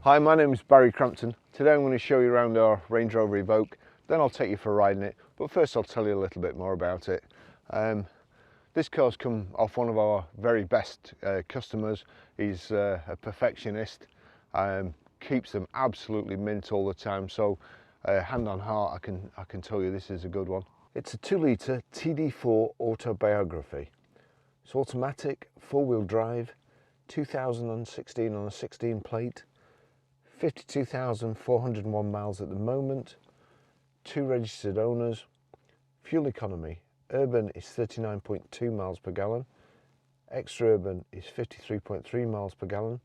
Hi, my name is Barry Crampton. Today I'm going to show you around our Range Rover Evoque, then I'll take you for a ride in it, but first I'll tell you a little bit more about it. This car's come off one of our very best customers. He's a perfectionist, keeps them absolutely mint all the time, so hand on heart I can tell you this is a good one. It's a 2-litre TD4 Autobiography. It's automatic, four-wheel drive, 2016 on a 16 plate, 52,401 miles at the moment, 2 registered owners. Fuel economy, urban is 39.2 miles per gallon, extra urban is 53.3 miles per gallon,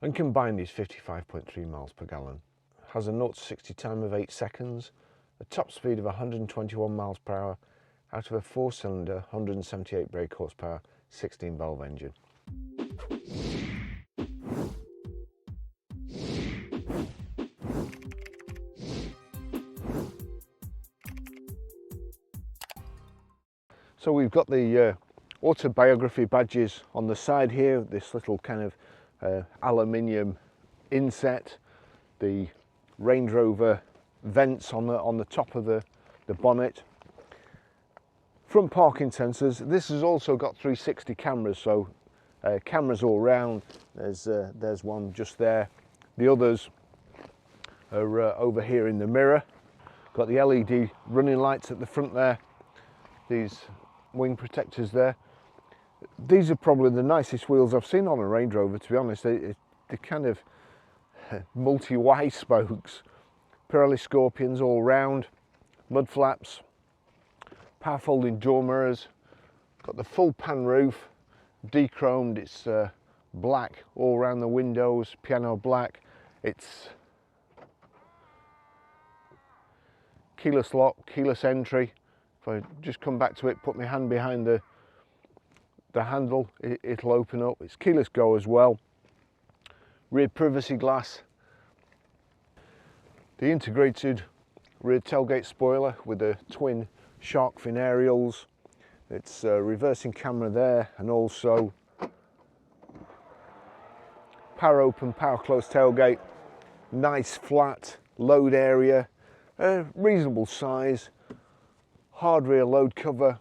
and combined is 55.3 miles per gallon. Has a 0 to 60 time of 8 seconds, a top speed of 121 miles per hour out of a 4-cylinder 178 brake horsepower 16 valve engine. So we've got the Autobiography badges on the side here, this little kind of aluminium inset, the Range Rover vents on the top of the bonnet. Front parking sensors. This has also got 360 cameras, so cameras all round. There's one just there. The others are over here in the mirror. Got the LED running lights at the front there. These wing protectors there. These are probably the nicest wheels I've seen on a Range Rover, to be honest. They're kind of multi-Y spokes, Pirelli Scorpions all round, mud flaps, power folding door mirrors, got the full pan roof, de-chromed. It's black all around the windows, piano black. It's keyless lock, keyless entry. If I just come back to it, put my hand behind the handle, it'll open up. It's keyless go as well. Rear privacy glass. The integrated rear tailgate spoiler with the twin shark fin aerials. It's a reversing camera there, and also power open, power close tailgate. Nice flat load area, reasonable size. Hard rear load cover,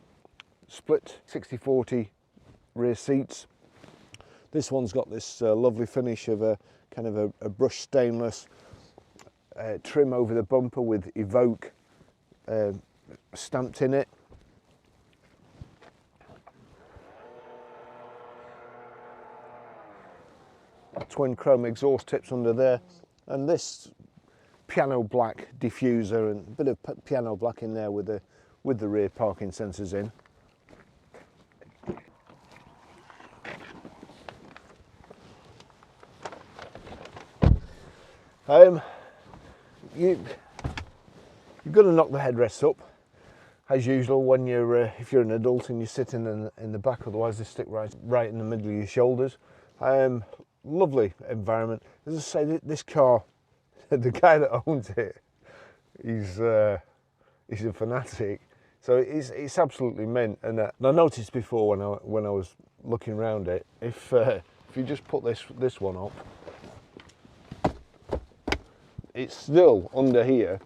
split 60/40 rear seats. This one's got this lovely finish of a kind of a brushed stainless trim over the bumper with Evoque stamped in it. Twin chrome exhaust tips under there, and this piano black diffuser and a bit of piano black in there with the rear parking sensors in. You've got to knock the headrests up as usual when you're if you're an adult and you're sitting in the back, otherwise they stick right in the middle of your shoulders. Lovely environment. As I say, this car, the guy that owns it, he's a fanatic. So it's absolutely mint, and I noticed before when I was looking around it, if you just put this one up, it's still under here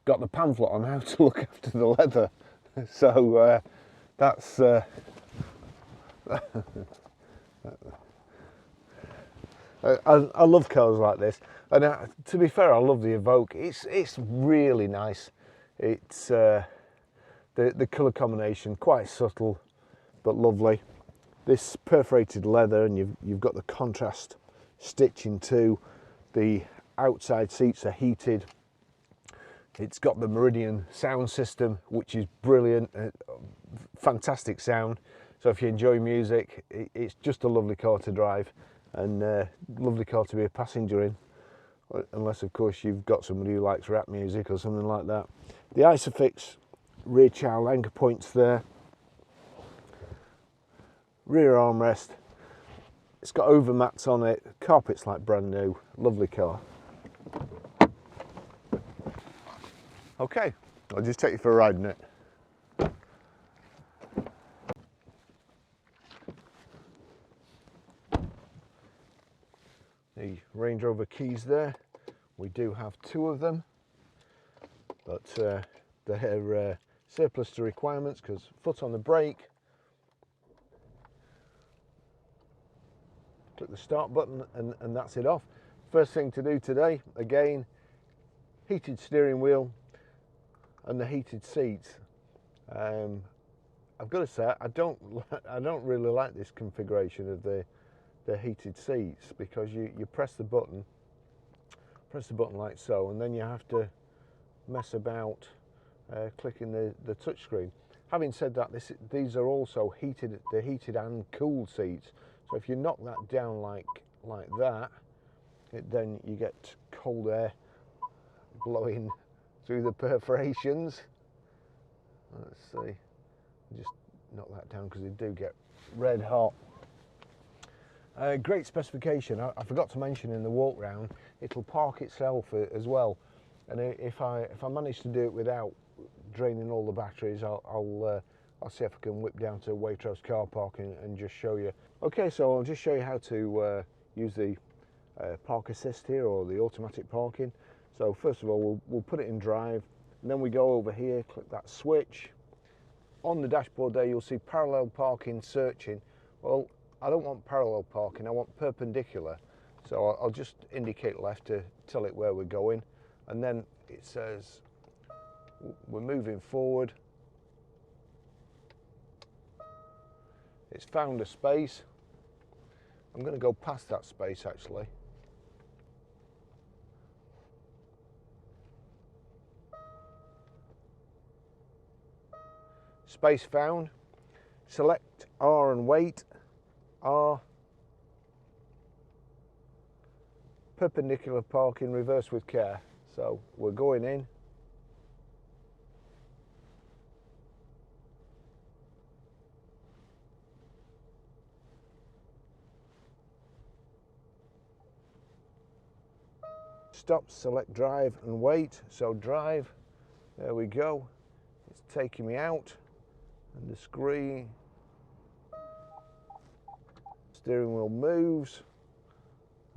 got the pamphlet on how to look after the leather. So that's I love cars like this, and to be fair, I love the Evoque. It's really nice. It's the colour combination, quite subtle but lovely. This perforated leather, and you've got the contrast stitching too. The outside seats are heated. It's got the Meridian sound system, which is brilliant, fantastic sound. So if you enjoy music, it's just a lovely car to drive, and lovely car to be a passenger in, unless of course you've got somebody who likes rap music or something like that. The Isofix rear child anchor points there, rear armrest. It's got over mats on it, carpet's like brand new, lovely car. Okay, I'll just take you for a ride in it. the Range Rover keys there. We do have 2 of them, but they're surplus to requirements because foot on the brake, click the start button, and that's it off. First thing to do today, again, heated steering wheel and the heated seats. I've got to say, I don't really like this configuration of the heated seats, because you press the button like so, and then you have to mess about clicking the touchscreen. Having said that, these are also heated and cooled seats, so if you knock that down like that, then you get cold air blowing through the perforations. Let's see, just knock that down because they do get red hot. Great specification. I forgot to mention in the walk round, it'll park itself as well, and if I manage to do it without draining all the batteries, I'll see if I can whip down to Waitrose car park and just show you. Okay, so I'll just show you how to use the park assist here, or the automatic parking. So first of all, we'll put it in drive, and then we go over here, click that switch. On the dashboard there, you'll see parallel parking searching. Well, I don't want parallel parking, I want perpendicular. So I'll just indicate left to tell it where we're going, and then it says we're moving forward. It's found a space. I'm going to go past that space actually. Space found. Select R and wait. R. Perpendicular parking, reverse with care. So we're going in. Stop, select drive and wait. So drive, there we go. It's taking me out, and the screen, steering wheel moves.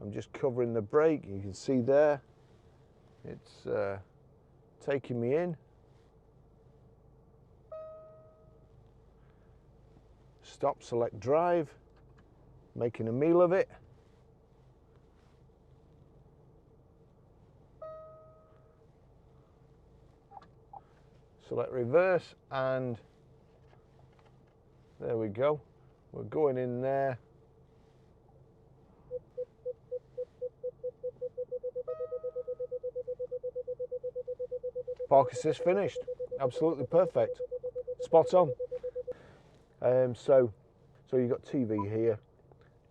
I'm just covering the brake, you can see there. It's taking me in. Stop, select drive, making a meal of it. Select reverse, and there we go. We're going in there. Park assist finished. Absolutely perfect. Spot on. So you've got TV here.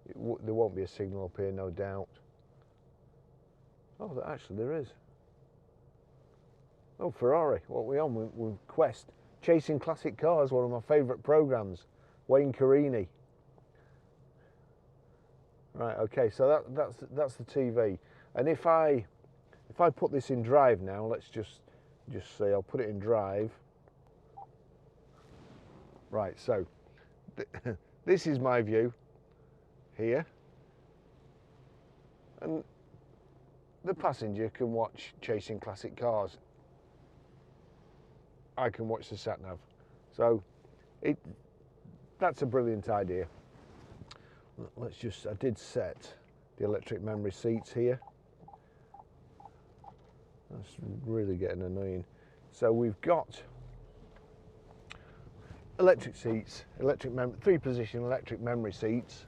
There won't be a signal up here, no doubt. Oh, actually there is. Oh, Ferrari, what are we on? We're Quest. Chasing Classic Cars, one of my favourite programmes. Wayne Carini. Right, okay, so that's the TV. And if I put this in drive now, let's just say I'll put it in drive. Right, so this is my view here. And the passenger can watch Chasing Classic Cars. I can watch the sat-nav. So that's a brilliant idea. Let's just, I did set the electric memory seats here. That's really getting annoying. So we've got electric seats, 3-position electric memory seats.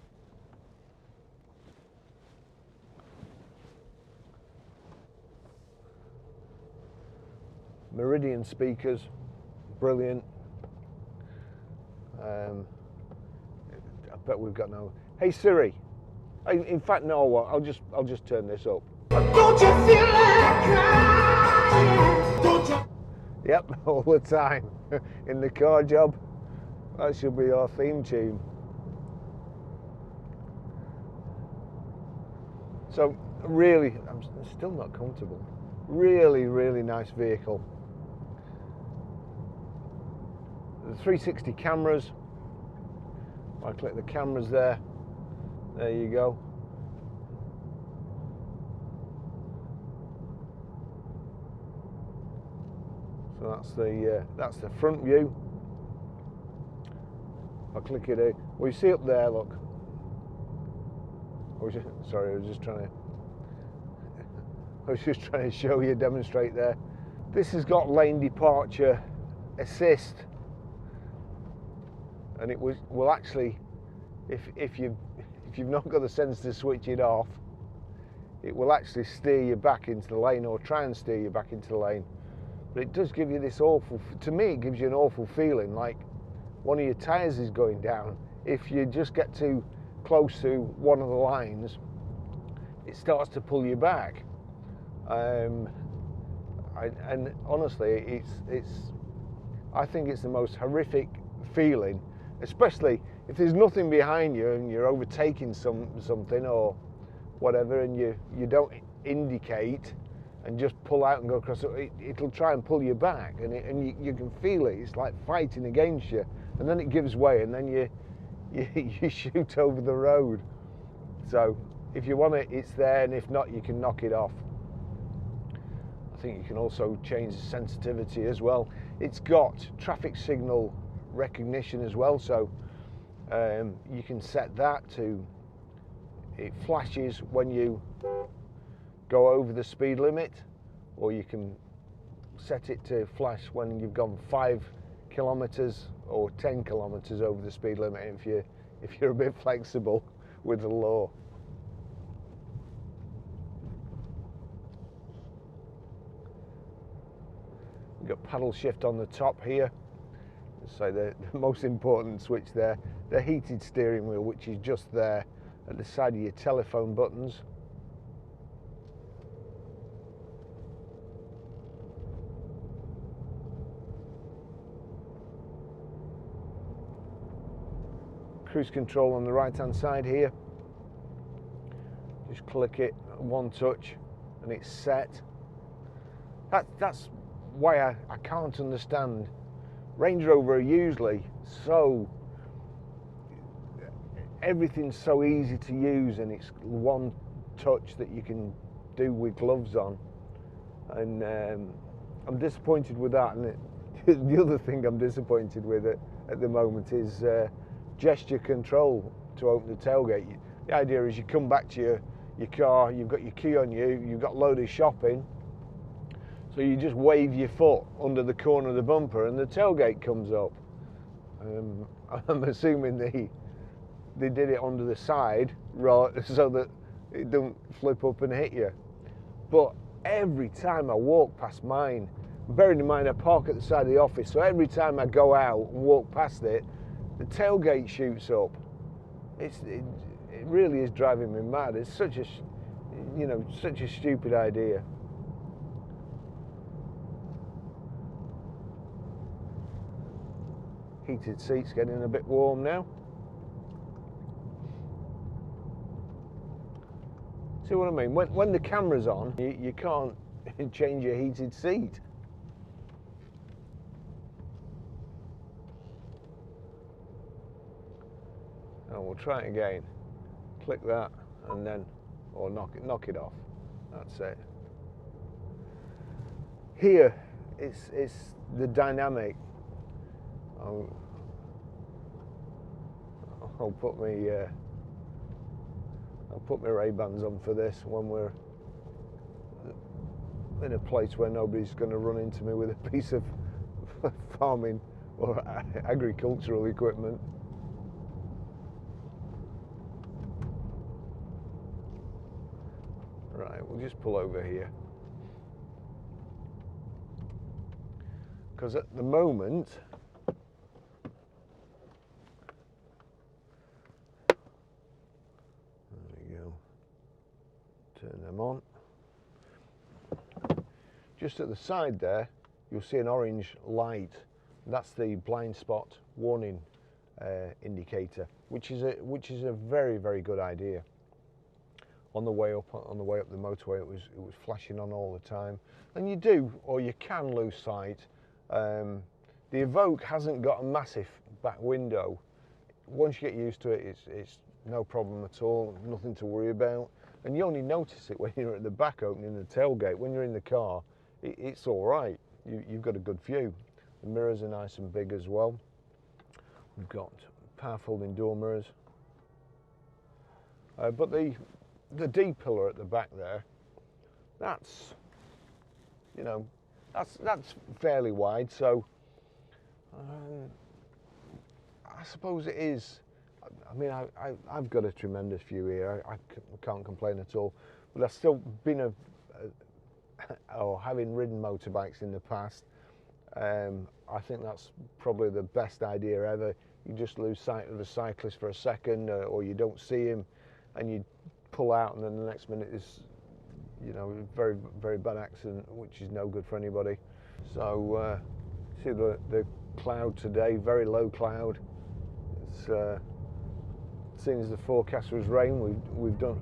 Meridian speakers, brilliant. I bet we've got no. Hey Siri. In fact, no. What? I'll just turn this up. Don't you feel like crying? Don't you? Yep, all the time in the car job. That should be our theme tune. So really, I'm still not comfortable. Really, really nice vehicle. The 360 cameras. I click the cameras there. There you go. So that's the front view. I'll click it out. Well, you see up there, look. Sorry, I was just trying to show you, demonstrate there. This has got lane departure assist, and it will actually, if you've not got the sense to switch it off, it will actually steer you back into the lane, or try and steer you back into the lane. But it does give you this awful, to me it gives you an awful feeling like one of your tyres is going down. If you just get too close to one of the lines, it starts to pull you back. And honestly, I think it's the most horrific feeling, especially if there's nothing behind you and you're overtaking something or whatever, and you don't indicate and just pull out and go across it. It'll try and pull you back, and you can feel it. It's like fighting against you, and then it gives way, and then you shoot over the road. So if you want it, it's there, and if not, you can knock it off. I think you can also change the sensitivity as well. It's got traffic signal recognition as well, so you can set that to, it flashes when you go over the speed limit, or you can set it to flash when you've gone 5 kilometers or 10 kilometers over the speed limit, if you're a bit flexible with the law. We've got paddle shift on the top here, so the most important switch there, the heated steering wheel, which is just there at the side of your telephone buttons. Cruise control on the right hand side here. Just click it, one touch, and it's set. That's why I can't understand. Range Rover are usually everything's so easy to use, and it's one touch that you can do with gloves on, and I'm disappointed with that. And the other thing I'm disappointed with at the moment is gesture control to open the tailgate. The idea is you come back to your car, you've got your key on you, you've got loaded shopping, so you just wave your foot under the corner of the bumper and the tailgate comes up. I'm assuming they did it under the side, right, so that it don't flip up and hit you. But every time I walk past mine, bearing in mind I park at the side of the office, so every time I go out and walk past it, the tailgate shoots up. It really is driving me mad. It's such a stupid idea. Heated seats getting a bit warm now. See what I mean? When the camera's on, you can't change your heated seat. And we'll try it again. Click that, and then, or knock it off. That's it. Here, it's the dynamic. I'll put my Ray-Bans on for this when we're in a place where nobody's going to run into me with a piece of farming or agricultural equipment. Right, we'll just pull over here, because at the moment turn them on. Just at the side there, you'll see an orange light. That's the blind spot warning indicator, which is a very, very good idea. On the way up the motorway, it was flashing on all the time, and you do, or you can lose sight. The Evoque hasn't got a massive back window. Once you get used to it, it's no problem at all, nothing to worry about. And you only notice it when you're at the back opening the tailgate. When you're in the car, it's all right. you've got a good view. The mirrors are nice and big as well. We've got power folding door mirrors. But the D pillar at the back there, that's, you know, that's fairly wide. So I suppose it is. I mean, I've got a tremendous view here. I can't complain at all. But I've still been having ridden motorbikes in the past. I think that's probably the best idea ever. You just lose sight of a cyclist for a second, or you don't see him, and you pull out, and then the next minute is, you know, very, very bad accident, which is no good for anybody. So see the cloud today, very low cloud. It's seeing as the forecast was rain, we've done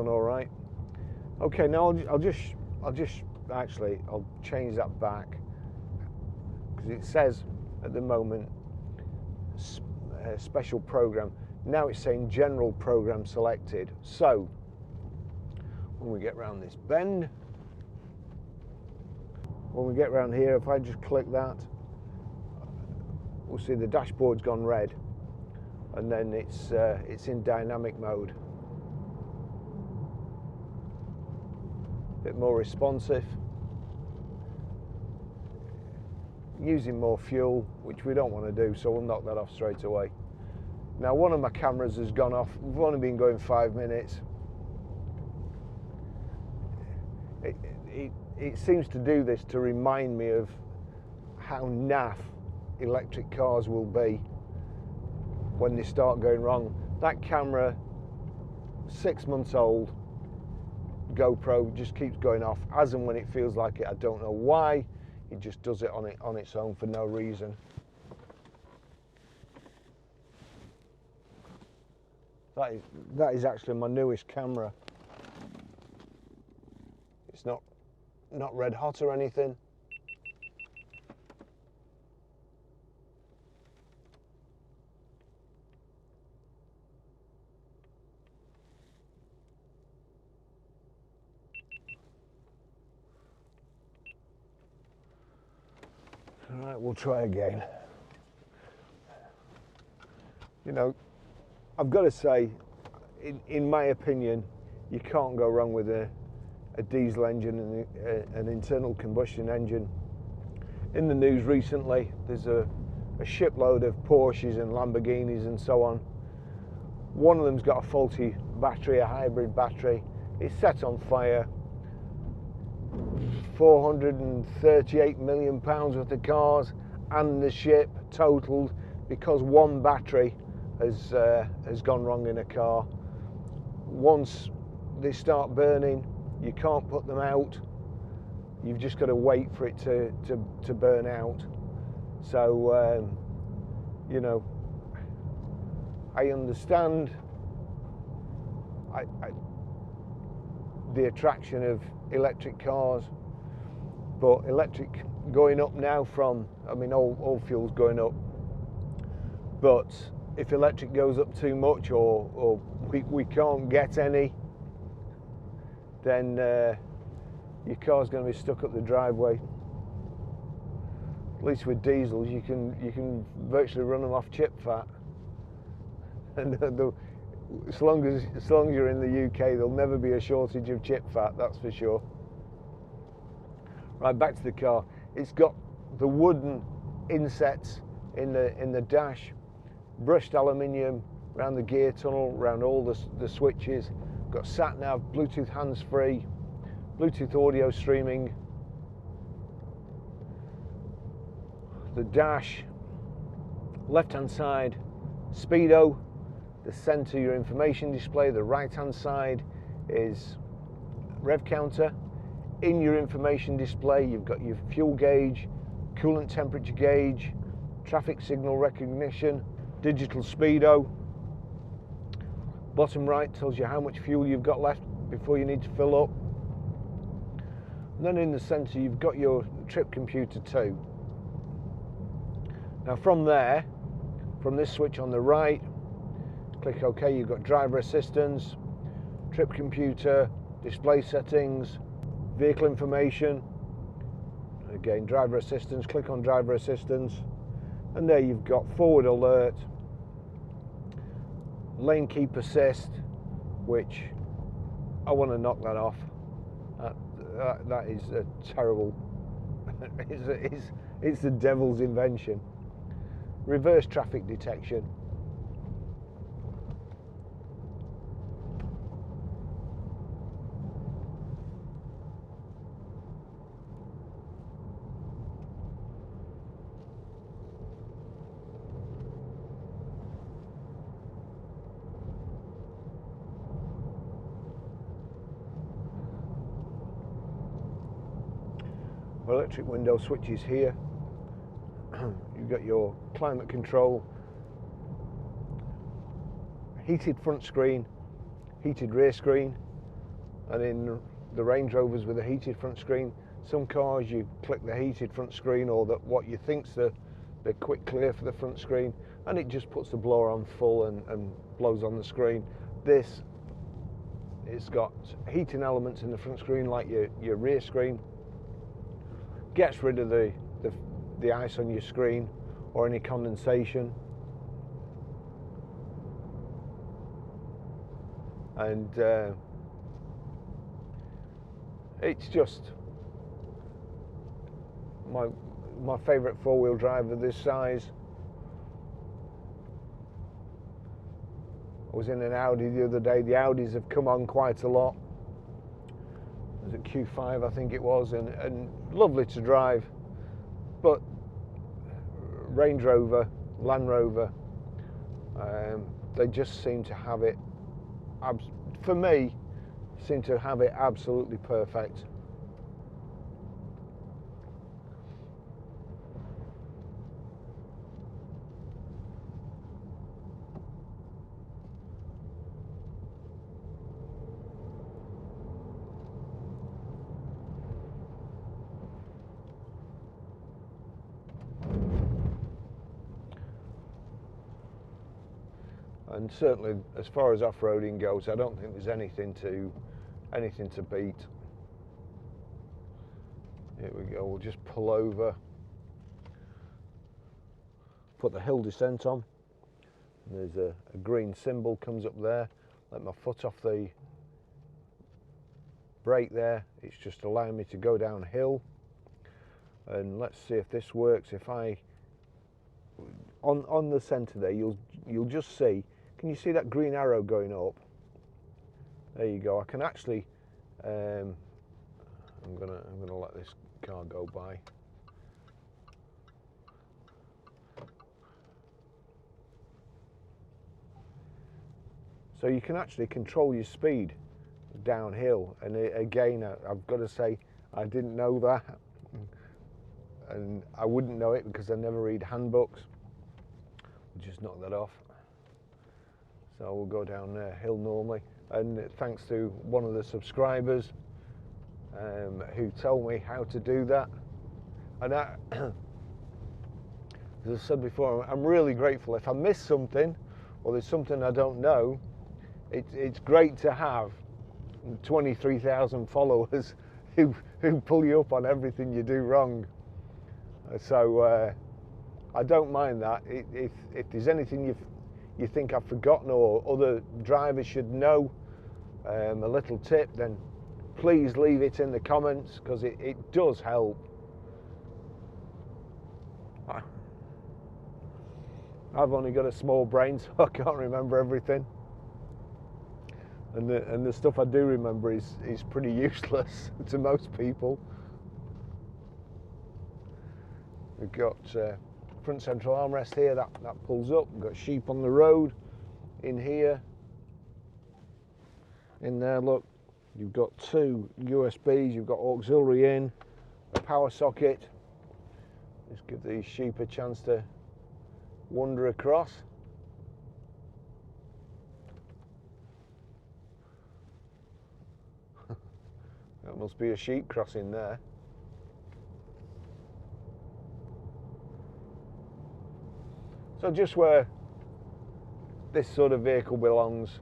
all right. Okay, now I'll change that back, because it says at the moment special program. Now it's saying general program selected. So when we get around this bend, when we get around here, if I just click that, we'll see the dashboard's gone red, and then it's in dynamic mode. A bit more responsive, using more fuel, which we don't want to do, so we'll knock that off straight away. Now one of my cameras has gone off. We've only been going 5 minutes. It seems to do this to remind me of how naff electric cars will be when they start going wrong. That camera, 6 months old, GoPro, just keeps going off as and when it feels like it. I don't know why. It just does it on its own for no reason. That is actually my newest camera. It's not red hot or anything. All right, we'll try again. You know, I've got to say, in my opinion, you can't go wrong with a diesel engine and an internal combustion engine. In the news recently, there's a shipload of Porsches and Lamborghinis and so on. One of them's got a faulty battery, a hybrid battery. It's set on fire. 438 million pounds worth of cars and the ship totaled because one battery has gone wrong in a car. Once they start burning, you can't put them out. You've just got to wait for it to burn out. So you know, I understand the attraction of electric cars, but electric going up now from, I mean, all fuel's going up, but if electric goes up too much, or we can't get any, then your car's going to be stuck up the driveway. At least with diesels, you can virtually run them off chip fat, and as long as you're in the UK, there'll never be a shortage of chip fat, that's for sure. Right, back to the car. It's got the wooden insets in the dash, brushed aluminium around the gear tunnel, around all the switches. Got sat nav, Bluetooth hands-free, Bluetooth audio streaming. The dash, left-hand side, speedo. The centre, your information display. The right-hand side is rev counter. In your information display, you've got your fuel gauge, coolant temperature gauge, traffic signal recognition, digital speedo. Bottom right tells you how much fuel you've got left before you need to fill up. And then in the centre, you've got your trip computer too. Now from there, from this switch on the right, click OK, you've got driver assistance, trip computer, display settings, vehicle information, Again, driver assistance, click on driver assistance, and there you've got forward alert, lane keep assist, which I want to knock that off. That is a terrible, it's the devil's invention. Reverse traffic detection. Electric window switches here. You've got your climate control, heated front screen, heated rear screen, and in the Range Rovers with a heated front screen, some cars you click the heated front screen or what you think's the quick clear for the front screen, and it just puts the blower on full and blows on the screen. This, it's got heating elements in the front screen like your rear screen. Gets rid of the ice on your screen or any condensation, and it's just my favourite four-wheel drive of this size. I was in an Audi the other day. The Audis have come on quite a lot. It was a Q5 I think it was, and lovely to drive, but Range Rover, Land Rover, they just seem to have it, for me, seem to have it absolutely perfect. And certainly, as far as off-roading goes, I don't think there's anything to beat. Here we go. We'll just pull over, put the hill descent on. There's a green symbol comes up there. Let my foot off the brake there. It's just allowing me to go downhill. And let's see if this works. If I on the centre there, you'll just see. Can you see that green arrow going up? There you go. I can actually. I'm gonna let this car go by. So you can actually control your speed downhill. And again, I've got to say, I didn't know that, and I wouldn't know it because I never read handbooks. We'll just knock that off. So we'll go down the hill normally, and thanks to one of the subscribers who told me how to do that. And as I said before, I'm really grateful. If I miss something or there's something I don't know, it's great to have 23,000 followers who pull you up on everything you do wrong. So I don't mind that. If there's anything you think I've forgotten or other drivers should know, a little tip, then please leave it in the comments, because it does help. I've only got a small brain, so I can't remember everything, and the stuff I do remember is pretty useless to most people. We've got front central armrest here, that pulls up. We've got sheep on the road in here. In there, look, you've got two USBs, you've got auxiliary in, a power socket. Just give these sheep a chance to wander across. That must be a sheep crossing there. So just where this sort of vehicle belongs.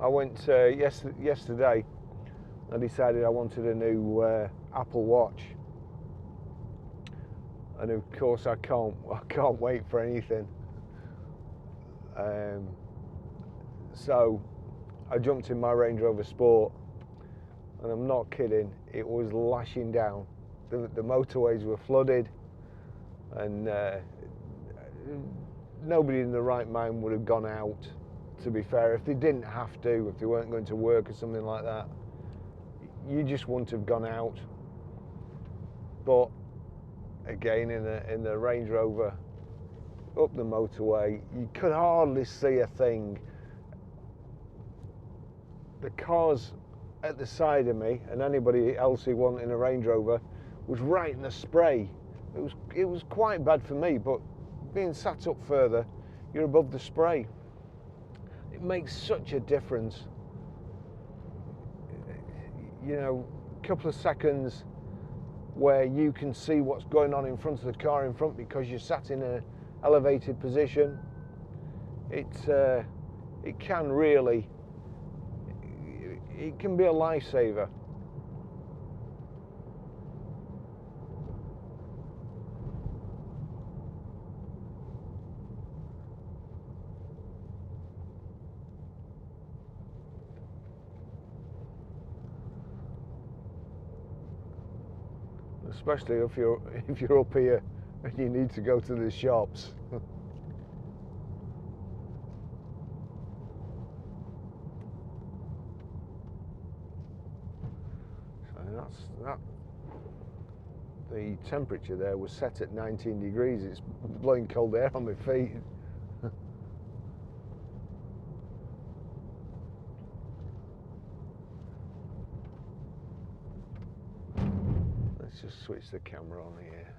I went yesterday. I decided I wanted a new Apple Watch, and of course I can't wait for anything. So I jumped in my Range Rover Sport, and I'm not kidding, it was lashing down. The motorways were flooded, and nobody in the right mind would have gone out, to be fair. If they didn't have to, if they weren't going to work or something like that, you just wouldn't have gone out. But again, in the Range Rover, up the motorway, you could hardly see a thing. The cars at the side of me, and anybody else who wanted a Range Rover, was right in the spray. It was quite bad for me, but being sat up further, you're above the spray. It makes such a difference. You know, a couple of seconds where you can see what's going on in front of the car in front because you're sat in an elevated position. It can really, it can be a lifesaver. Especially if you're up here and you need to go to the shops. So the temperature there was set at 19 degrees. It's blowing cold air on my feet. Let's just switch the camera on here.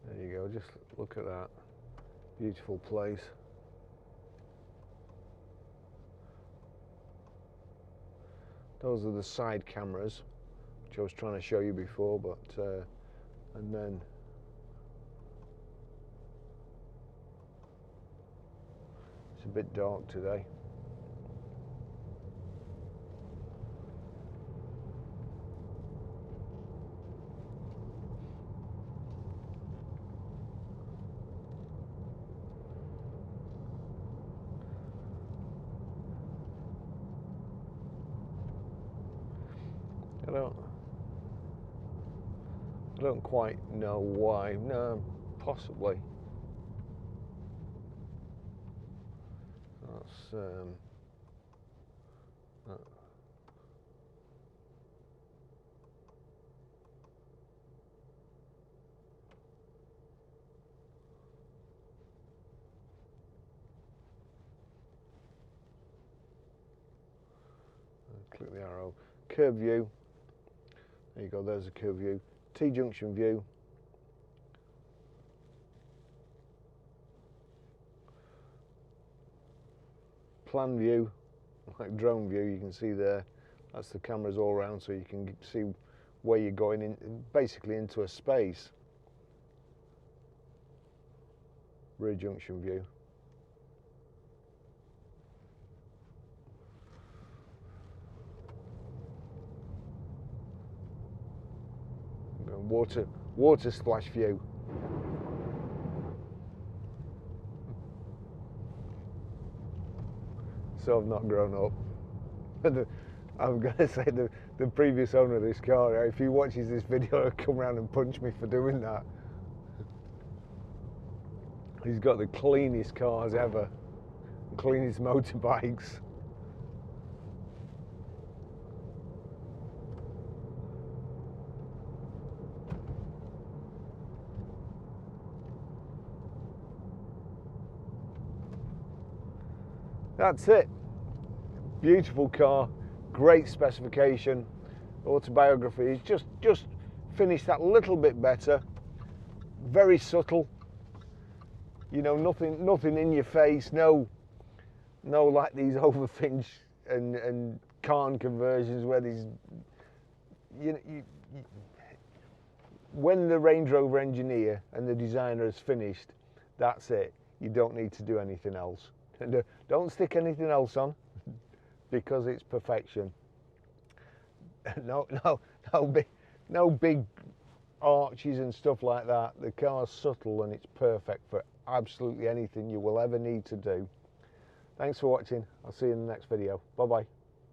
There you go, just look at that. Beautiful place. Those are the side cameras, which I was trying to show you before, but and then it's a bit dark today. I don't quite know why. No, possibly. That's click the arrow. Curve view. There you go, there's a curve view. T-junction view. Plan view, like drone view, you can see there. That's the cameras all around, so you can see where you're going in, basically into a space. Rear junction view. Water splash view. So I've not grown up. I'm going to say the previous owner of this car, if he watches this video, he'll come around and punch me for doing that. He's got the cleanest cars ever, cleanest motorbikes. That's it. Beautiful car, great specification. Autobiography is just finished that little bit better. Very subtle. You know, nothing in your face. No like these overfinch and Cairn conversions where these. When the Range Rover engineer and the designer has finished, that's it. You don't need to do anything else. Don't stick anything else on. because it's perfection. No big arches and stuff like that. The car's subtle and it's perfect for absolutely anything you will ever need to do. Thanks for watching. I'll see you in the next video. Bye bye.